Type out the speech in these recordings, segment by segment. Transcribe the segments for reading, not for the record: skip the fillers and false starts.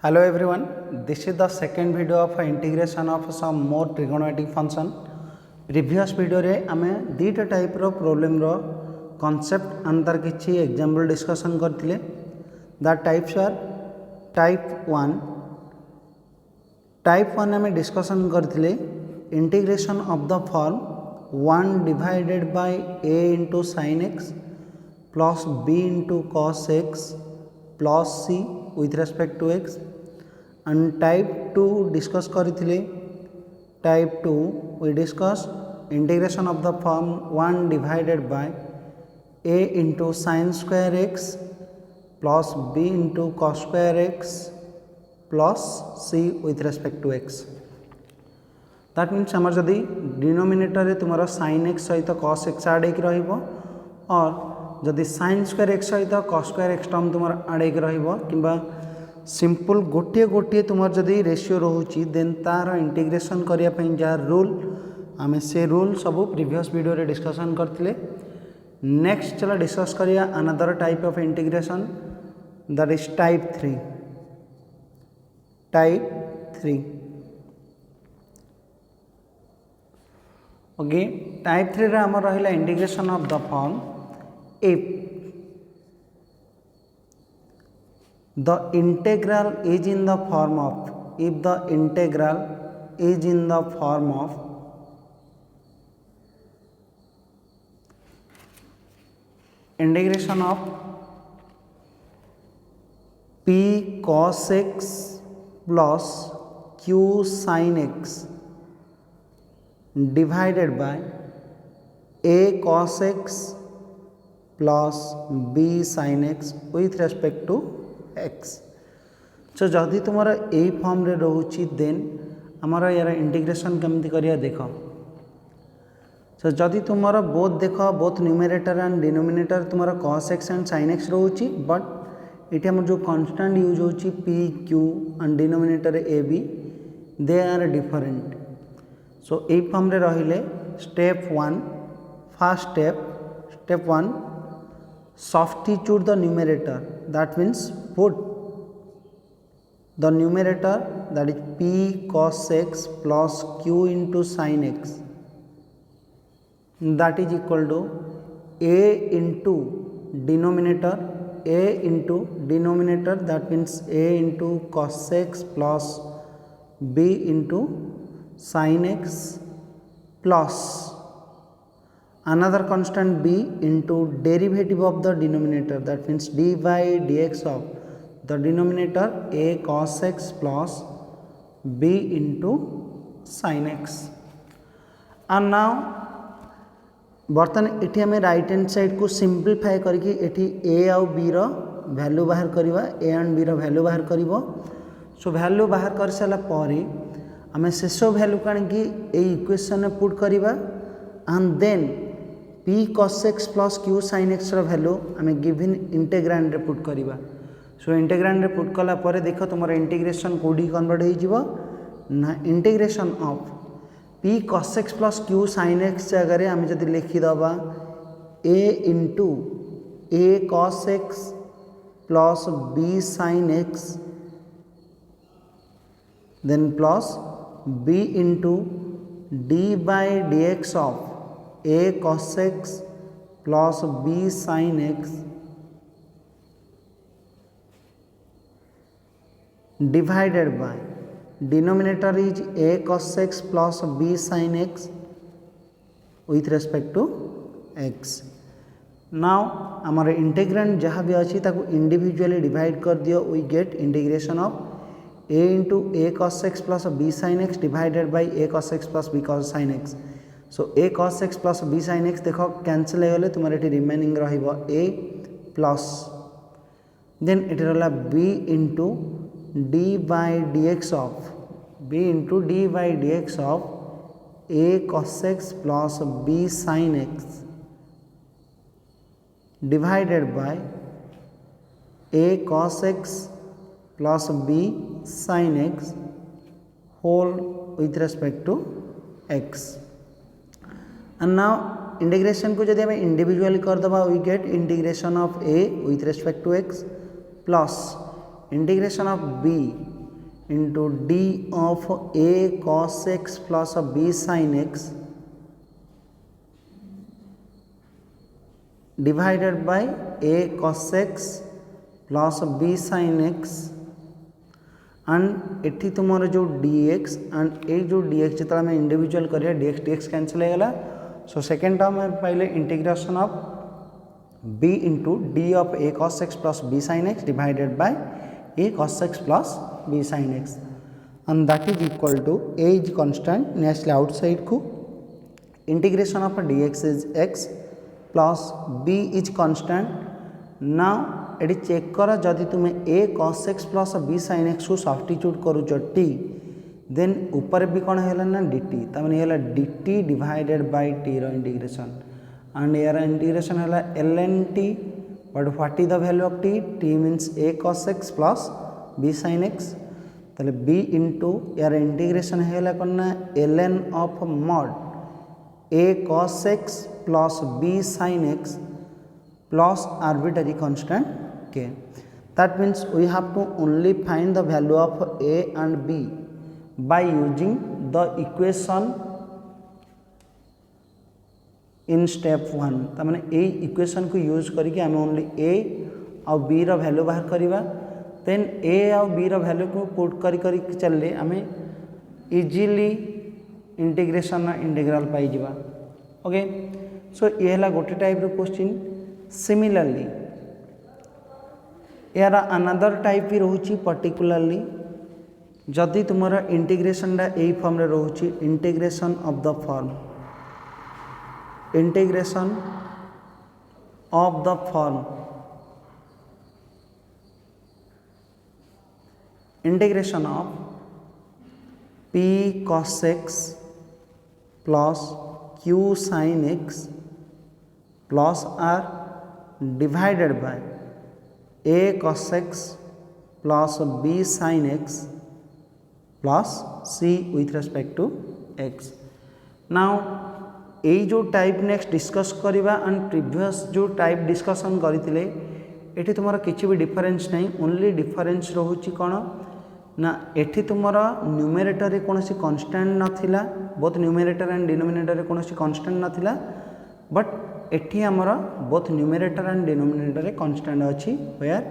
Hello everyone, this is the second video of integration of some more trigonometric function. Previous video रे आमे दीटा type रो problem रो concept अंदर किछि example discussion करथिले. The types are type 1. Type 1 आमे discussion करथिले integration of the form 1 divided by a into sin x plus b into cos x plus c with respect to x. And type 2 discuss करथिले. Type 2 we discuss integration of the form 1 divided by a into sin square x plus b into cos square x plus c with respect to x. That means आमर जदि denominator रे तुमरो sin x सहित cos x आड हेक रहिबो और जदि sin square x सहित cos square x term तुमर आड हेक रहिबो किबा सिंपल गोटे गोटे तुमर जदि रेशियो रहउची देन तार इंटीग्रेशन करिया पई जा रूल आमे से रूल सब प्रीवियस वीडियो रे डिस्कशन करथिले. नेक्स्ट चला डिस्कस करिया another type of integration that is type 3. Type 3 okay. Type 3 रे हमर रहिला integration of the form if the integral is in the form of, if the integral is in the form of integration of p cos x plus q sin x divided by a cos x plus b sin x with respect to x. so जदि तुम्हारा यही form रे रहउची then हमारा यार integration केमती करिया देखो. so जदि तुम्हारा बोथ देखो बोथ न्यूमरेटर एंड डिनोमिनेटर तुम्हारा cos x एंड sin x रहउची बट इटे हमर जो कांस्टेंट यूज होची p q and denominator a b they are different. so यही फॉर्म रे रहिले step 1 first step 1 substitute the numerator, that means put the numerator that is p cos x plus q into sin x that is equal to a into denominator that means a into cos x plus b into sin x plus another constant b into derivative of the denominator that means d by dx of the denominator a cos x plus b into sin x. and now बर्तन एठी हमें right hand side को simplify करके एठी a आउ b रो value बाहर करवा a एंड b रो वैल्यू बाहर करिवो. सो वैल्यू बाहर कर साला परे हमें शेष वैल्यू कान की ए इक्वेशन में पुट करवा and then p cos x plus q sin x रो वैल्यू हमें गिवन इंटीग्रांड रे पुट करवा. सो इंटीग्रांड रे पुट कला परे देखो तुमर इंटीग्रेशन कोडी कन्वर्ट हो जिवो ना integration of p cos x plus q sin x जगह रे हमें जदि लिखि दबा a into a cos x plus b sin x then plus b into d by dx of a cos x plus b sin x divided by denominator is a cos x plus b sin x with respect to x. now हमारे integrand जहाँ भी अच्छी ताको individually divide कर दियो we get integration of a into a cos x plus b sin x divided by a cos x plus b cos sin x. so a cos x plus b sin x देखो cancel हो गले तुम्हारे eighty remaining रहिबो a plus then eighty रहला b into d by dx of a cos x plus b sin x divided by a cos x plus b sin x whole with respect to x. and now integration को जब हमें individually कर दबा we get integration of a with respect to x plus integration of b into d of a cos x plus b sin x divided by a cos x plus b sin x and एठी तुम जो dx and ए जो dx जो आम individual करिया dx dx cancel हो गला so second term में पाइले integration of b into D of a cos x plus b sin x divided bye a cos x plus b sin x and that is equal to a is constant next outside को integration of dx is x plus b is constant now एटी check कर जदि तुम्हें a cos x plus b sin x को substitute करूच t then ऊपर भी कौन है ना dt तमें है dt डिवाइडेड बाय t रो इंटीग्रेशन एंड यार इंटीग्रेशन है ln t but what is the value of t t means a cos x plus b sin x ताले b इंटू यार इंटीग्रेशन है कौन ना ln of mod a cos x plus b sin x plus arbitrary constant k. That means we have to only find the value of a and b by using the equation in step 1. तमाने ए equation को use करके आम only a और b रो value बाहर करिबा then a और b रो वैल्यू को पुट करी चलले आम इजीली इंटीग्रेशन इंटीग्रल पाई जिबा ओके सो ये हला गोटे टाइप रो क्वेश्चन सिमिलरली यार अनदर टाइप भी रोची पर्टिकुलरली जदि तुम इंटीग्रेशन यही फॉर्म रे रोची integration of the form integration of the form integration of p cos x plus q sin x plus r divided by a cos x plus b sin x plus c with respect to x. Now यही जो type next discuss करवा and previous जो type discussion करते ये तुम किसी भी difference नहीं ओनली डिफरेन्स रोचे कौन ना एठी तुम न्यूमेरेटर कौन कन्स्टांट नाला बोथ न्यूमेरेटर एंड डिनोमिनेटर कौन कन्स्टांट नाला बट एठी आमर both numerator and denominator constant अच्छी वेयर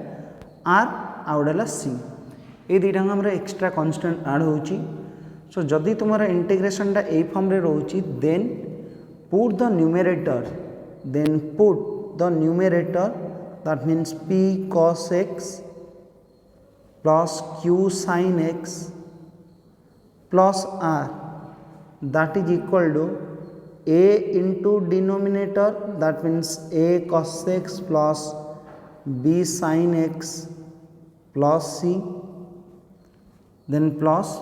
आर आउडेला सी ये दुईटा आमर एक्सट्रा कन्स्टांट आड होची सो जदि तुम इंटीग्रेशन ए फॉर्म रे रोची then put the numerator that means p cos x plus q sin x plus r that is equal to a into denominator that means a cos x plus b sin x plus c then plus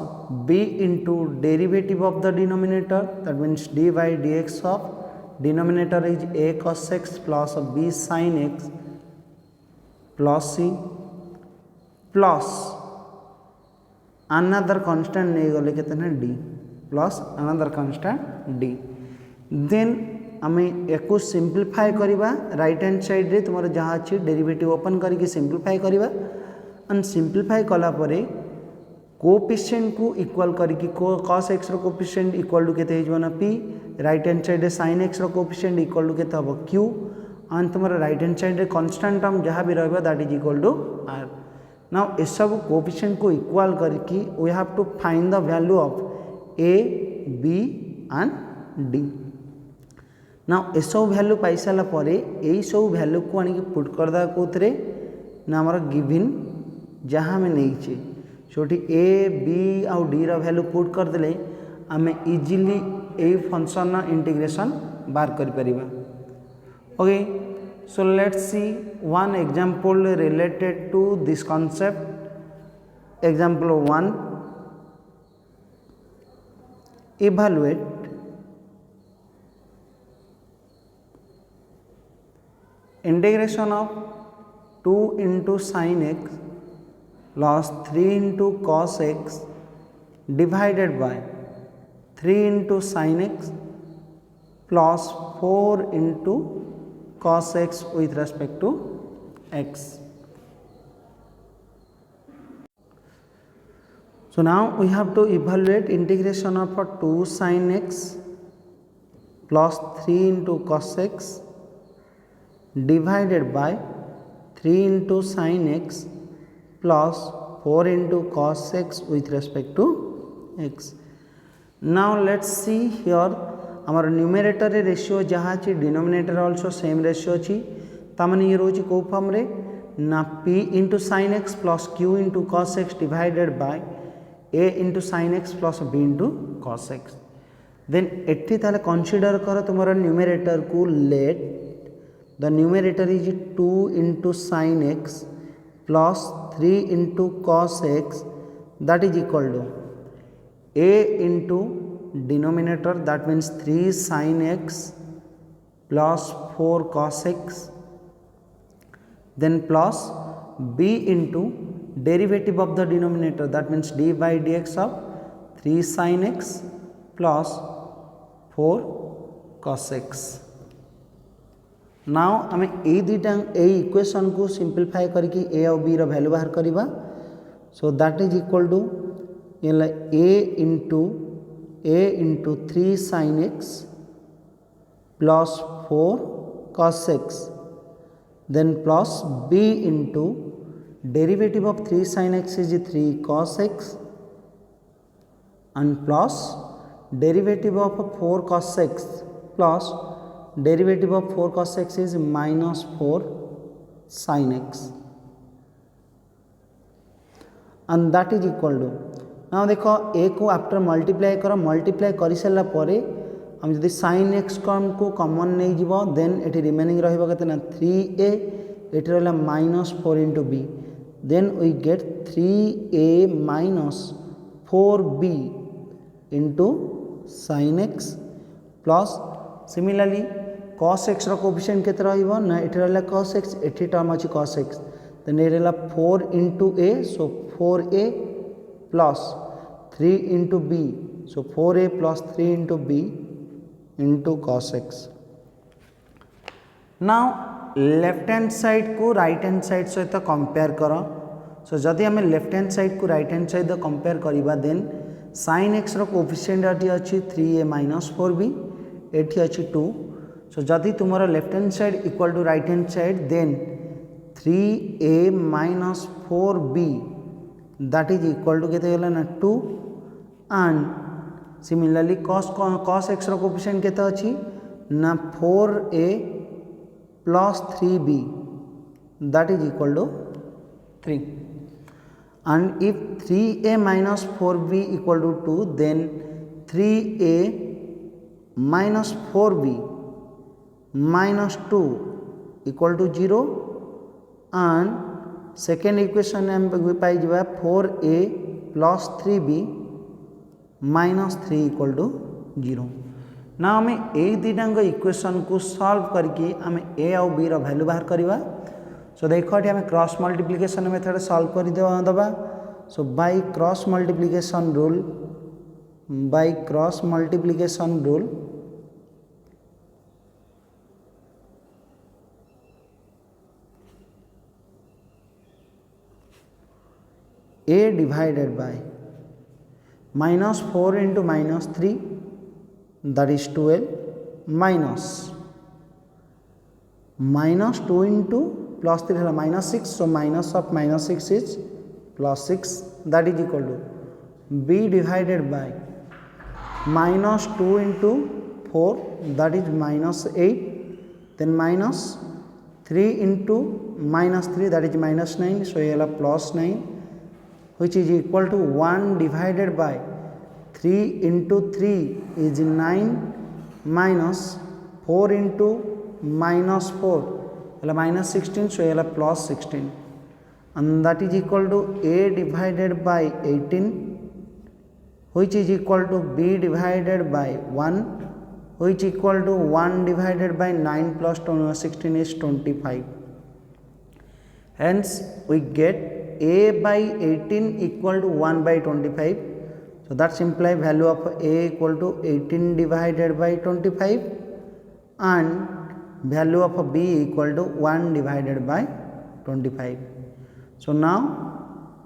b into derivative of the denominator that means d by dx of denominator is a cos x plus b sin x plus c plus another constant नहीं गले कितने d plus another constant d then आम एक simplify करवा right hand side रे तुम जहाँ अच्छी डेरिवेटिव ओपन करके सिंप्लीफाई करवा एंड सिंप्लीफाई कलापर कोएफिशिएंट को इक्वल करके cos x रो कोएफिशिएंट इक्वल टू केते हो ना p राइट हैंड साइड रे sin x रो कोएफिशिएंट इक्वल टू केते हो q एंड तुम राइट हैंड साइड रे कांस्टेंट टर्म जहाँ भी रहा that is equal to r now ये सब कोएफिशिएंट को इक्वल करके we have to find the value of a b and d ना ये सब वैल्यू पाई सारापर यही सब वैल्यू को आनिक पुट करदा कौन ना आमर गिवन जहाँ आम नहीं छोटी ए बी आउ डी रो वैल्यू पुट करदे आम इजिली यही फंक्शन इंटीग्रेशन बार कर परिबा okay so let's see one example related to this concept example 1 evaluate integration of 2 into sin x plus 3 into cos x divided by 3 into sin x plus 4 into cos x with respect to x. So now we have to evaluate integration of 2 sin x plus 3 into cos x divided by 3 into sin x plus 4 into cos x with respect to x. Now let's see here our numerator ratio जहाँ अच्छी denominator also same ratio अच्छी तामने ये रोची को form रे ना p into sin x plus q into cos x divided by a into sin x plus b into cos x. Then eighty ताले consider करो तुम्हारा numerator को let the numerator is 2 into sin x plus 3 into cos x, that is equal to a into denominator, that means 3 sin x plus 4 cos x, then plus b into derivative of the denominator, that means d by dx of 3 sin x plus 4 cos x. Now आम ए दुईटा ए equation को simplify करके ए और B रो value बाहर करवा. So that is equal to a into 3 sin x plus 4 cos x, then plus b into derivative of 3 sin x is 3 cos x and plus derivative of 4 cos x plus derivative of 4 cos x is minus 4 sin x, and that is equal to, now देखो a को after multiply कर सारा पर हम जब sin x को common नहीं जीव देन एटी रिमेनिंग रहिबा केते ना 3a एटी रहला -4 into b, then we get 3a minus 4b into sin x plus similarly cos x रो कोफिशिएंट केते रहइबो ना एटी रहला cos x, एटी टर्म अछि cos x, देन एटी रहला 4 into a, so 4a plus 3 into b, so 4a plus 3 into b into cos x. now left hand side को right hand side सहित compare कर. सो जदि आम left hand side को right hand side compare करवा then sin x रो coefficient eighty अछि 3a minus 4b, eighty अछि 2. सो जदि तुमर left hand side equal to right hand side then 3a minus 4b that is equal to केते होला ना 2, and similarly cos x रो कोफिशिएंट केते अछि ना 4a plus 3b that is equal to 3, and if 3a minus 4b equal to 2 then 3a minus 4b minus 2 equal to 0, and second equation हम पाई जबा 4a plus 3b minus 3 equal to 0. ना आम ए दुईटा equation को solve करके आम ए आउ B रो वैल्यू बाहर करवा. सो देखो ये आम क्रॉस मल्टीप्लिकेशन मेथड सॉल्व कर दबा. So by cross multiplication rule a divided by minus 4 into minus 3 that is 12 minus 2 into plus 3 है minus 6, so minus of minus 6 is plus 6, that is equal to b divided by minus 2 into 4 that is minus 8, then minus 3 into minus 3 that is minus 9, so ये plus 9 which is equal to 1 divided by 3 into 3 is 9 minus 4 into minus 4 minus 16, so ये plus 16, and that is equal to a divided by 18 which is equal to b divided by 1 which equal to 1 divided by 9 plus 16 is 25. Hence we get a by 18 equal to 1 by 25. So that implies value of a equal to 18 divided by 25 and value of b equal to 1 divided by 25. So now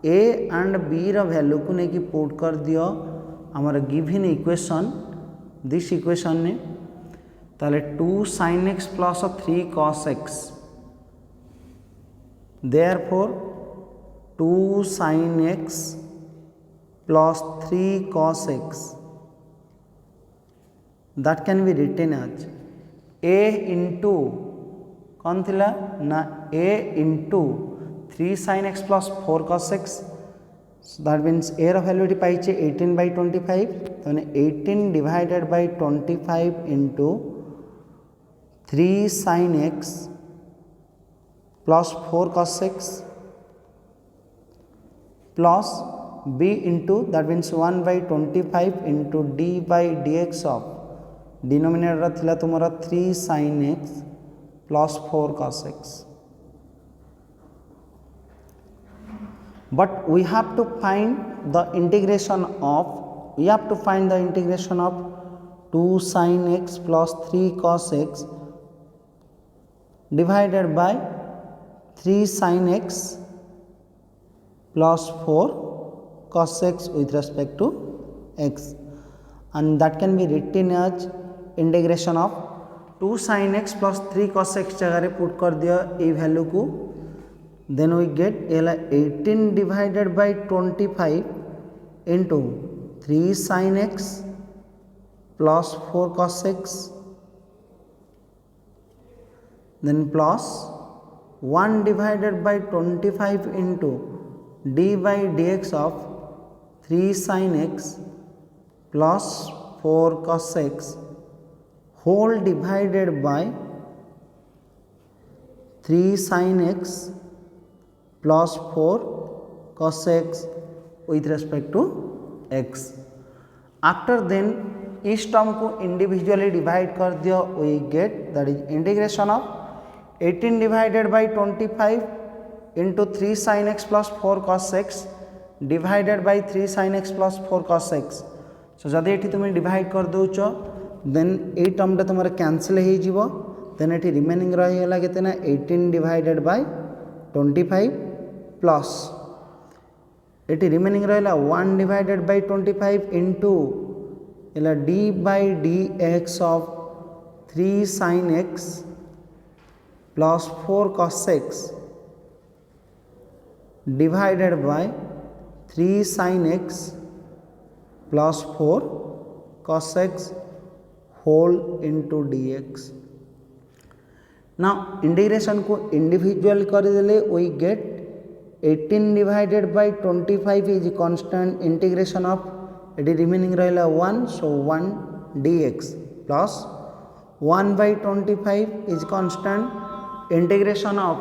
a and b रो value को लेकिन put कर दियो हमारा given equation this equation ने ताले 2 sin x plus 3 cos x therefore 2 sin x plus 3 cos x that can be written as a into कौन थिला ना a into 3 sin x plus 4 cos x so that means a रो value पाई 18/25 तो 18 divided by 25 into 3 sin x plus 4 cos x plus b into that means 1/25 into d by dx of denominator थिला तुम्हारा 3 sin x plus 4 cos x but we have to find the integration of 2 sin x plus 3 cos x divided by 3 sin x plus 4 cos x with respect to x and that can be written as integration of 2 sin x plus 3 cos x जगह रे put कर दिया a value को then we get 18 divided by 25 into 3 sin x plus 4 cos x then plus 1 divided by 25 into d by dx of 3 sin x plus 4 cos x whole divided by 3 sin x plus 4 cos x with respect to x. After then इस term को individually divide कर दिया we get that is integration of 18 divided by 25 into 3 sin x plus 4 cos x divided by 3 sin x plus 4 cos x. So जदि एठी तुम divide कर दोच then ए टर्मटा तुम cancel हो जीवो देन एठी रिमेनिंग रहीगला केते ना 18 डिवाइडेड बाय 25 प्लस एठी रिमेनिंग रहिला 1 डिवाइडेड बाय 25 इनटू एला d by dx of 3 sin x plus 4 cos x divided by 3 sin x plus 4 cos x whole into dx. Now integration को individual कर देले we get 18 divided by 25 is constant integration of it remaining रहिला 1 so 1 dx plus 1 by 25 is constant integration of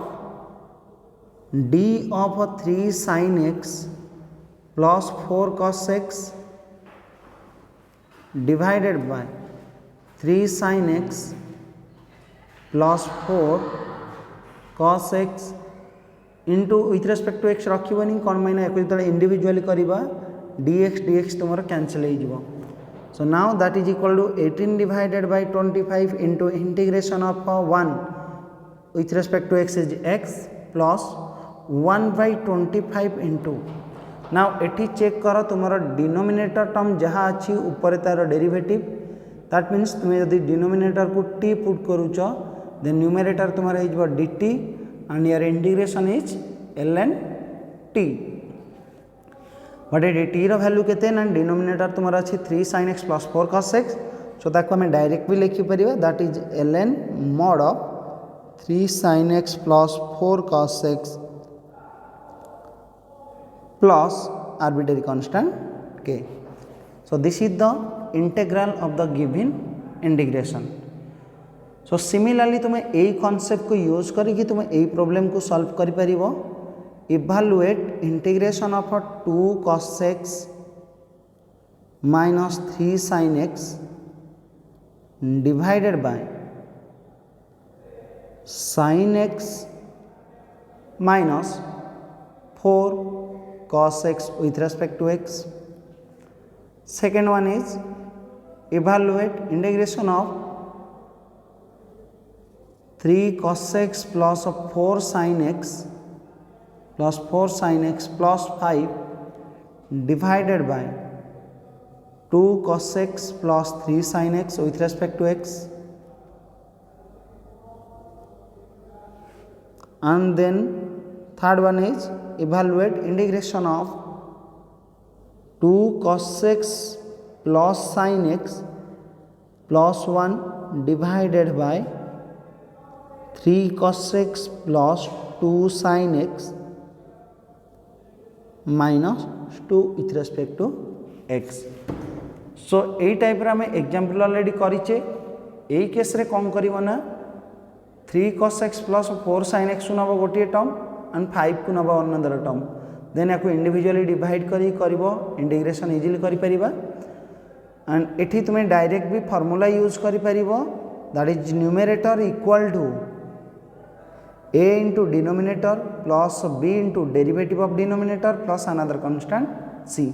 d of 3 sin x plus 4 cos x divided by 3 sin x plus 4 cos x into with respect to x रखिबनी कोन माइना एक जतले individually करिबा dx तुमर cancel हो जिवो so now that is equal to 18 divided by 25 into integration of 1 with respect to x is x plus 1 by 25 into now एठी check करो तुमर denominator term जहाँ अच्छी ऊपर तार डेरिवेटिव दैट मीन्स तुम्हें यदि डिनोमिनेटर को t पुट करूच देन न्यूमरेटर तुम्हारा हो dt एंड यार integration is ln t but ये t रो वैल्यू केते ना डिनोमिनेटर तुम्हारा अच्छी 3 sin x plus 4 cos x सो ताको हमें डायरेक्ट भी लिखि परिबा that is ln mod of 3 sin x plus 4 cos x plus arbitrary constant k. So this is the integral of the given integration. So similarly तुम्हें यही concept को use करी तुम्हें यही प्रॉब्लम को सॉल्व करि परिबो evaluate integration of 2 cos x minus 3 sin x divided by sin x minus 4 cos x with respect to x. Second one is evaluate integration of 3 cos x plus 4 sin x plus 4 sin x plus 5 divided by 2 cos x plus 3 sin x with respect to x, and then third one is evaluate integration of 2 cos x plus sin x plus 1 divided by 3 cos x plus 2 sin x minus 2 with respect to x. सो यही type रे आम example already करिचे। यही case रे कौन करिवो ना 3 cos x plus 4 sin x नब गोटे term and 5 को नब अनदर टर्म, देन या इंडिविजुअली डिवाइड करी करिवो, इंटीग्रेशन इजीली करि परिबा। एंड एठी तुमे डायरेक्ट भी फार्मूला यूज करि परिबो, that is numerator equal to a into denominator plus b into derivative of denominator plus another constant c.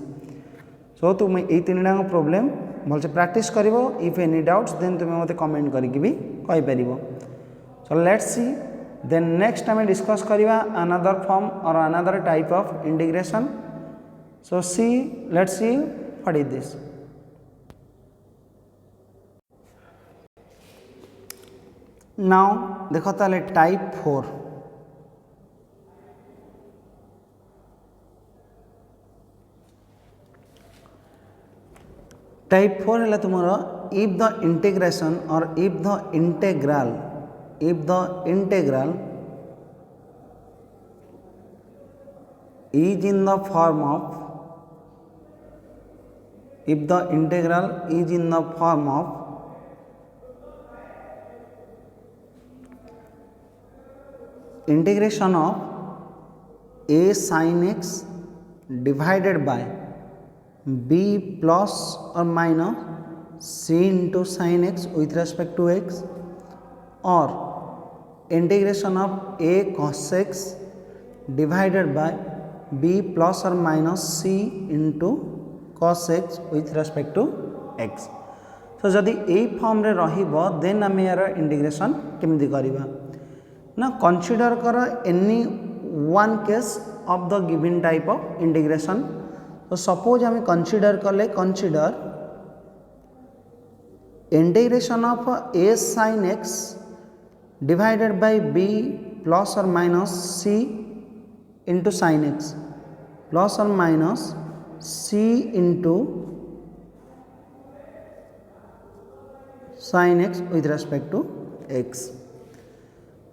So तुम ये तीन टाक प्रोब्लेम भलसे प्रैक्टिस करिवो। इफ एनी डाउट्स देन तुम मते कमेंट करके भी कहि परिबो। So let's see then next आम डिस्कस करिवा अनदर फॉर्म और another type of integration. So see let's see what is this. Now देखो ताले टाइप 4। टाइप 4 है तुम्हारा इफ द इंटीग्रेशन और if the integral is in the form of if the integral is in the form of integration of a sin x divided by b plus or minus c into sin x with respect to x, or integration of a cos x divided by b plus or minus c into cos x with respect to x. तो जदि यही form रे रहिबो then आम यार integration केमिति करिबा ना, कंसीडर कर any one case of the given type of integration. तो सपोज आम कंसीडर कले consider integration of a sin x divided by b plus or minus c into sin x plus or minus c into sin x with respect to x.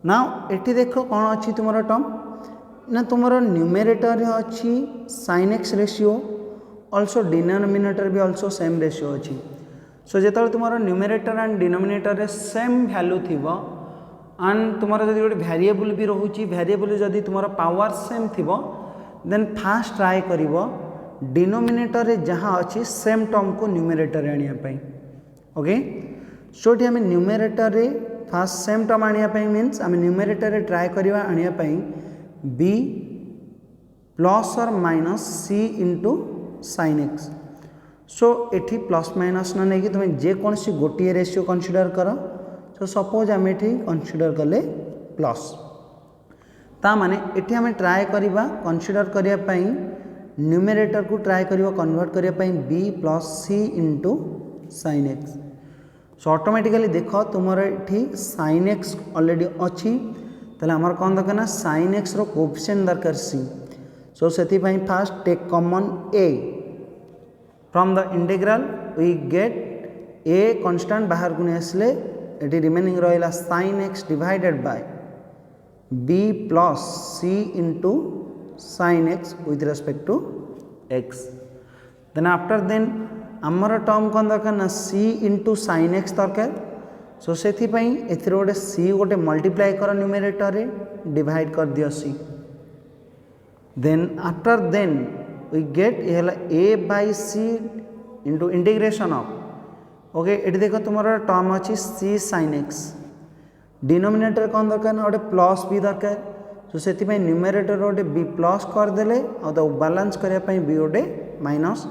Now eighty देख कौन अच्छी तुम term ना, तुम numerator अच्छी sin x ratio, also denominator भी also same ratio अच्छी। सो जो तुम numerator and denominator same value थी एंड तुम जो गोटे वेरिएबल भी रोचे, वेरिएबल जदि तुम पावर सेम थी देन फास्ट ट्राए कर डिनोमिनेटर जहाँ अच्छी सेम टर्म को न्यूमेरेटर आने। ओके सो ये आम न्यूमेरेटर फास्ट सेम टर्म आने मीन्स आम न्यूमेरेटर ट्राए करवा आने बी प्लस और माइनस सी इंटू साइन एक्स। सो एठी प्लस माइनस ना नहीं तुम जेकोसी गोटे रेशियो कंसीडर कर। सो सपोज आम एठी कंसीडर कले प्लस, ता माने एठी आम ट्राए करवा कंसीडर करने न्यूमेरेटर को ट्राए कर कन्वर्ट करने b plus c into sine x. So automatically देख तुम ये साइन एक्स ऑलरेडी अच्छी, ताले आमर कौन दरकार ना साइन एक्स रो कोएफिशिएंट दरकार सी। सो से first take common a from the integral we get a constant बाहर को नहीं आसले ये रिमेनिंग रहा sine x divided by b plus c into sine x with respect to x. Then after then आमर टर्म कौन दरकार ना सी इंटू साइन एक्स दरकार। सो से गोटे सी गोटे मल्टीप्लाई कर न्यूमेरेटर डिवाइड कर दियो c. Then after then we get a by c into integration of okay ये देख तुम टर्म अच्छी सी साइन एक्स, डिनोमिनेटर कौन दरकार ना गोटे प्लस बी दरकार। सो से न्यूमेरेटर गोटे बी प्लस करदे और बालांस करने बी गोटे minus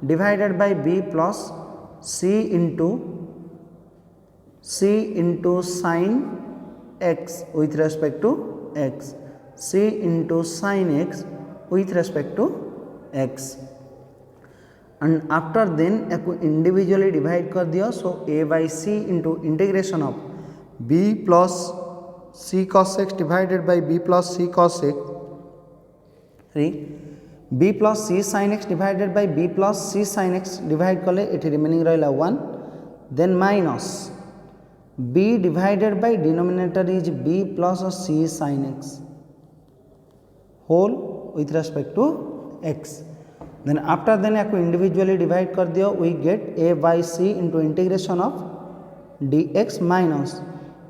divided by b plus c into sine x with respect to x. c into sin x with respect to x, and after then एक individually divide कर दिया. So a by c into integration of b plus c cos x divided by b plus c cos x, b plus c sin x divided by b plus c sin x divide कले eighty remaining रहा 1, then minus b divided by denominator is b plus c sin x whole with respect to x. Then after then आपको individually divide कर दिया, we get a by c into integration of dx minus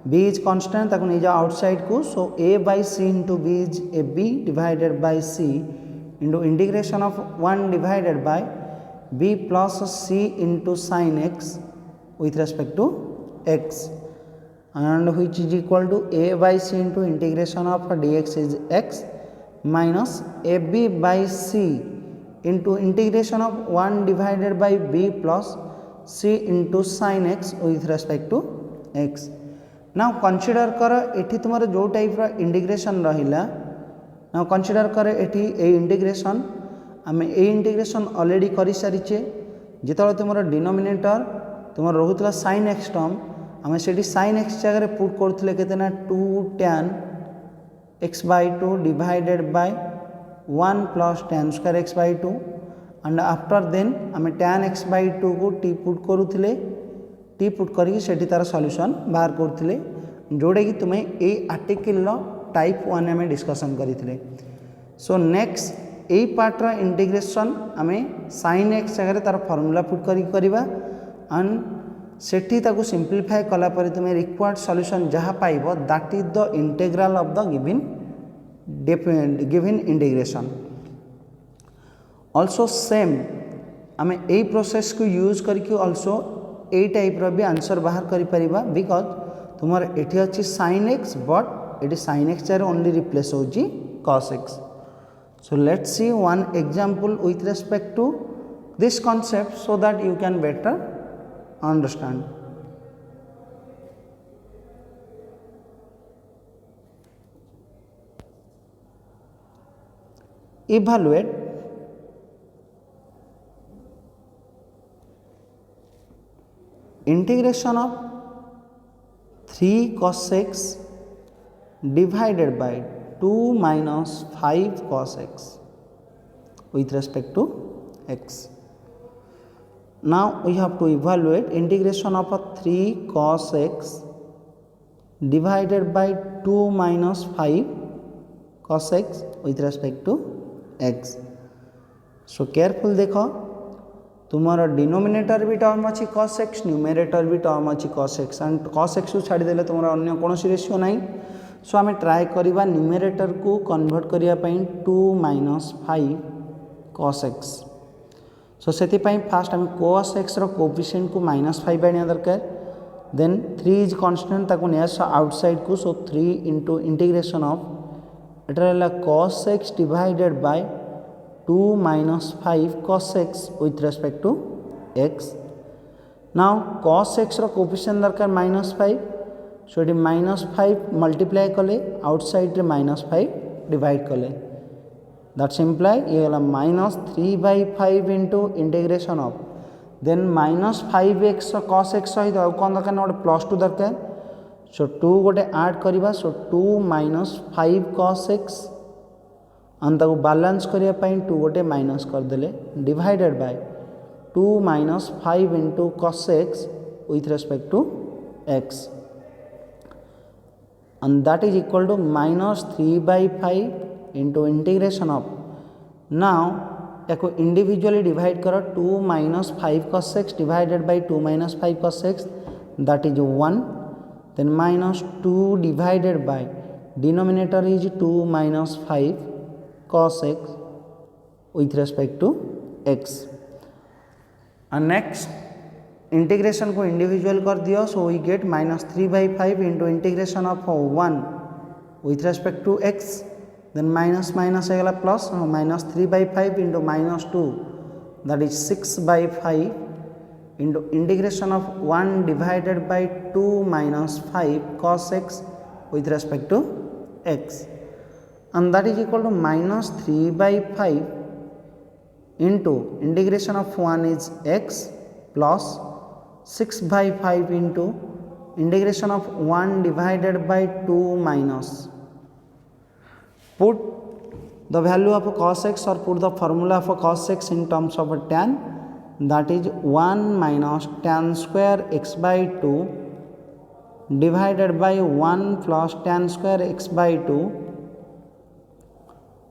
b is constant ताको नहीं जाओ outside को, so a by c into b is a b divided by c into integration of 1 divided by b plus c into sin x with respect to x, and which is equal to a by c into integration of dx is x minus ab by c into integration of 1 divided by b plus c into sin x with respect to x. Now consider कर एठी तुम्हारे जो type रा integration रहिला. Now consider कर एठी a integration आमे a integration already करि सारिचे. जेतले तुम्हारे डिनोमिनेटर तुम्हारे रहुतला sin x टर्म आमे सेठी sin x जगह रे पुट करथले केतना 2 tan x by 2 divided by 1 plus tan square x by 2, and after then आमे tan x by 2 को t पुट करूथिले, t पुट करी सेठी तार सॉल्यूशन बाहर करथिले, जोडे कि तुमे ए आर्टिकल लो टाइप 1 आमे डिस्कशन करिथिले. सो नेक्स्ट ए पार्ट रा इंटीग्रेशन आमे sin x जगह तार फार्मूला पुट करी करबा, एंड सेठी ताको सिंपलीफाई कला परे तुमे रिक्वायर्ड सॉल्यूशन जहा पाइबो that is the integral of the given integration. Also same आमे ए प्रोसेस को यूज करके ऑल्सो ए टाइप रो भी आंसर बाहर करि परिबा, बिकॉज तुमर एठी अछि sin x बट एठी sin x चार ओनली रिप्लेस होजी cos x. So let's see one example with respect to this concept so that you can better understand. Evaluate integration of 3 cos x divided by 2 minus 5 cos x with respect to x. Now we have to evaluate integration of a 3 cos x divided by 2 minus 5 cos x with respect to x. So careful देखो, तुम्हारा denominator भी term अच्छी cos x, numerator भी term अच्छी cos x, and cos x को छाड़ी देले तुम्हारा अन्य कौन सी रेशियो नहीं. सो आम ट्राए करवा न्यूमेरेटर को कन्वर्ट करने 2 minus 5 cos x. सो से फास्ट आम cos x रो कोफिशिएंट को -5 आने दरकार, देन 3 इज कांस्टेंट ताको ने आस आउटसाइड को, सो 3 into integration of Etah cos x divided by 2 minus 5 cos x with respect to x. Now cos x रो कोफिशिएंट दरकार -5, सो ये -5 मल्टीप्लाई कले आउटसाइड रे -5 डिवाइड कले, दैट्स इम्प्लाई ये -3/5 into integration of then -5x cos x सहित कौन दरकार ना गोटे +2 दरकार, सो 2 गोटे ऐड करवा, सो 2 minus 5 cos x एंड ताको बैलेंस करने 2 गोटे माइनस करदे divided by 2 minus 5 into cos x with respect to x, and that is equal to -3/5 into integration of. Now echo individually divide करो, 2 minus 5 cos x divided by 2 minus 5 cos x, that is 1, then minus 2 divided by denominator is 2 minus 5 cos x with respect to x. And next integration को individual कर दियो, so we get -3/5 into integration of 1 with respect to x, then minus minus हो गला plus, -3/5 into -2 that is 6/5 into integration of 1 divided by 2 minus 5 cos x with respect to x. and that is equal to minus 3 by 5 into integration of 1 is x plus 6 by 5 into integration of 1 divided by 2 minus. Put the value of cos x or put the formula of cos x in terms of tan, that is 1 minus tan square x by 2 divided by 1 plus tan square x by 2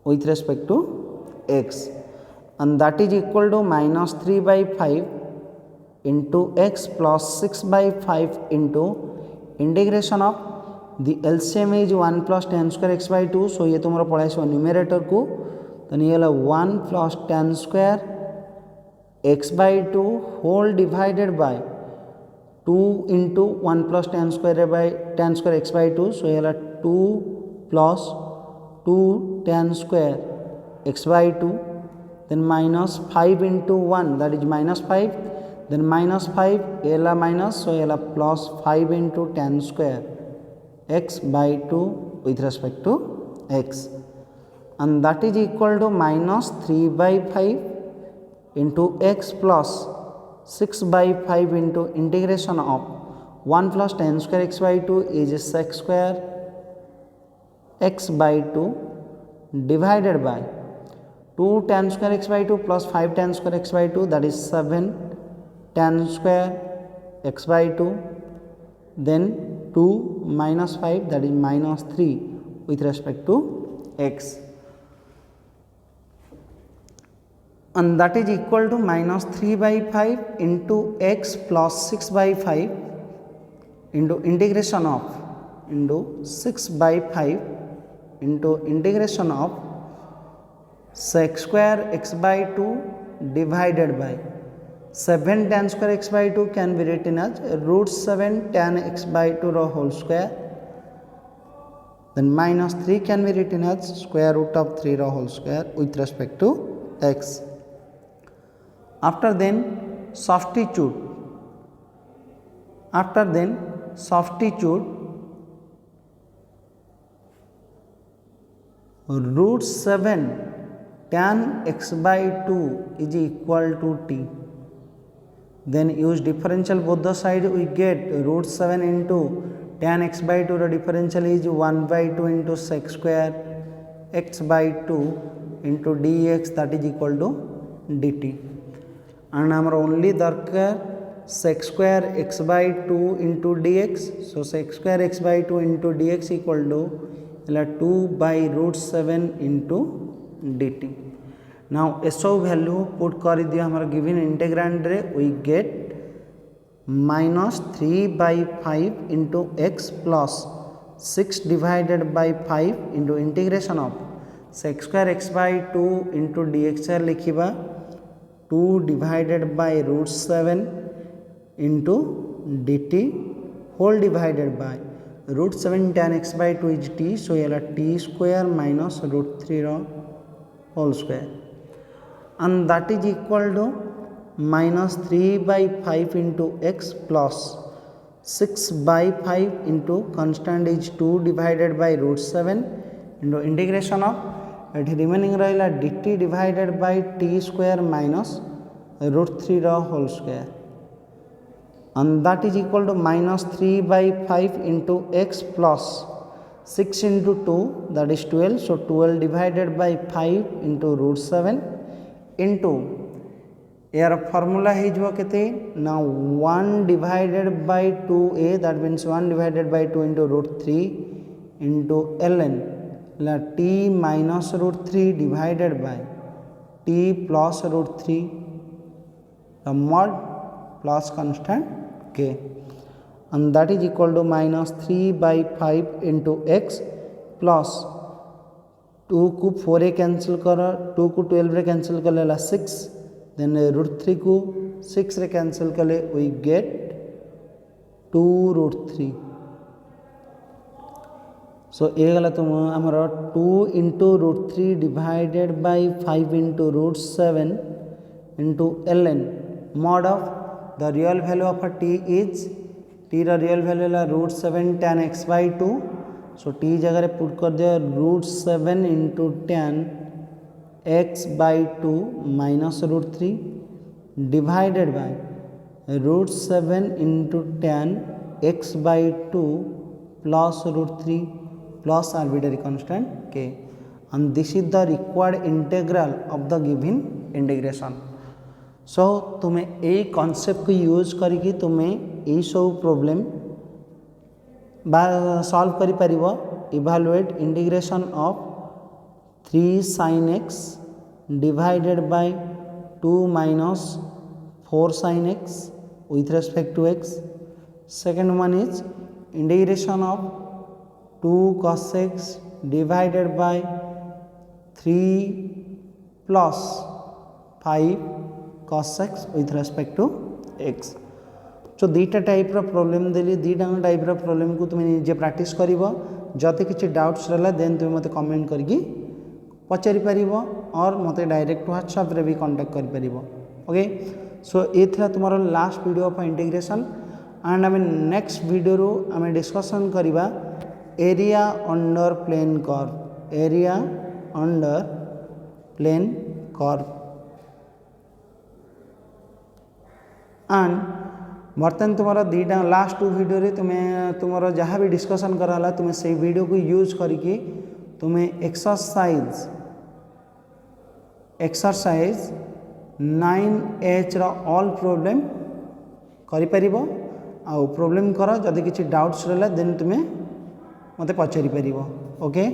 with respect to x, and that is equal to minus 3 by 5 into x plus 6 by 5 into integration of the LCM is 1 plus tan square x by 2. So ये तुम्हारा पढ़ाई so numerator को तो ये वाला 1 plus tan square x by 2 whole divided by 2 into 1 plus tan square x by 2. So ये वाला 2 plus 2 tan square x by 2, then minus 5 into 1, that is minus 5, then minus 5 ela minus, so ela plus 5 into tan square x by 2 with respect to x, and that is equal to minus 3 by 5 into x plus 6 by 5 into integration of 1 plus tan square x by 2 is sec square x by 2 divided by 2 tan square x by 2 plus 5 tan square x by 2, that is 7 tan square x by 2, then 2 minus 5, that is minus 3 with respect to x, and that is equal to minus 3 by 5 into x plus 6 by 5 into integration of 6 by 5 into integration of sec square x by 2 divided by 7 tan square x by 2 can be written as root 7 tan x by 2 whole square, then minus 3 can be written as square root of 3 whole square with respect to x. After then substitute root 7 tan x by 2 is equal to t, then use differential both the side, we get root 7 into tan x by 2 the differential is 1 by 2 into sec square x by 2 into dx, that is equal to dt, and आमर only दरकार sec square x by 2 into dx, so sec square x by 2 into dx equal to 2 by root 7 into dt. Now SO value put कर दिया हमारा given integrand रे, we get minus 3 by 5 into x plus 6 divided by 5 into integration of sec square x by 2 into dx लिखिबा 2 divided by root 7 into dt whole divided by root 7 tan x by 2 is t, so ये t square minus root 3 whole square, and that is equal to minus 3 by 5 into x plus 6 by 5 into constant is 2 divided by root 7 into integration of remaining रहा dt divided by t square minus root 3 whole square, and that is equal to minus 3 by 5 into x plus 6 into 2, that is 12, so 12 divided by 5 into root 7 into यार formula है जो कहते now 1 divided by 2a, that means 1 divided by 2 into root 3 into ln la t minus root 3 divided by t plus root 3 the mod plus constant k, and that is equal to minus 3 by 5 into x plus 2 को 4 cancel कर 2 को 12 रे cancel कर लेला 6, then root 3 को 6 रे cancel कर ले we get 2 root 3, so ये गला तुम हमारा 2 into root 3 divided by 5 into root 7 into ln mod of the real value of a t is t the real value la root 7 tan x by 2 so T जगह put कर दिया √7 into tan x/2 minus √3 divided by √7 into tan x/2 plus √3 plus arbitrary constant k, and this is the required integral of the given integration. सो तुम्हें यही concept को use करके तुम्हें यही सब प्रोब्लेम सॉल्व करि परिबो. Evaluate integration of 3 sin x divided by 2 minus 4 sin x with respect to x. Second one is integration of 2 cos x divided by 3 plus 5 cos x with respect to x. जो दीटा type रो problem देली दीटा type रो problem को तुम निजे practice करिवो. जते किछि doubts रहला then तुम मते comment करके पचारि परिवो और मते डायरेक्ट व्हाट्सएप रे भी कांटेक्ट करि परिवो. ओके, सो ए थिला तुम्हारो last video of integration. And आम नेक्स्ट वीडियो रो आम डिस्कशन करिबा area under plane curve. Area under plane curve. And बर्तमान तुम्हारा दीटा लास्ट 2 वीडियो रे तुम्हें तुम्हारा जहाँ भी डिस्कशन कराला तुम्हें से वीडियो को यूज करके तुम्हें एक्सरसाइज 9H रो ऑल प्रॉब्लम करि परिबो. आ प्रॉब्लम कर जदि किछि डाउट्स रहला देन तुम्हें मते पचारि परिबो. ओके.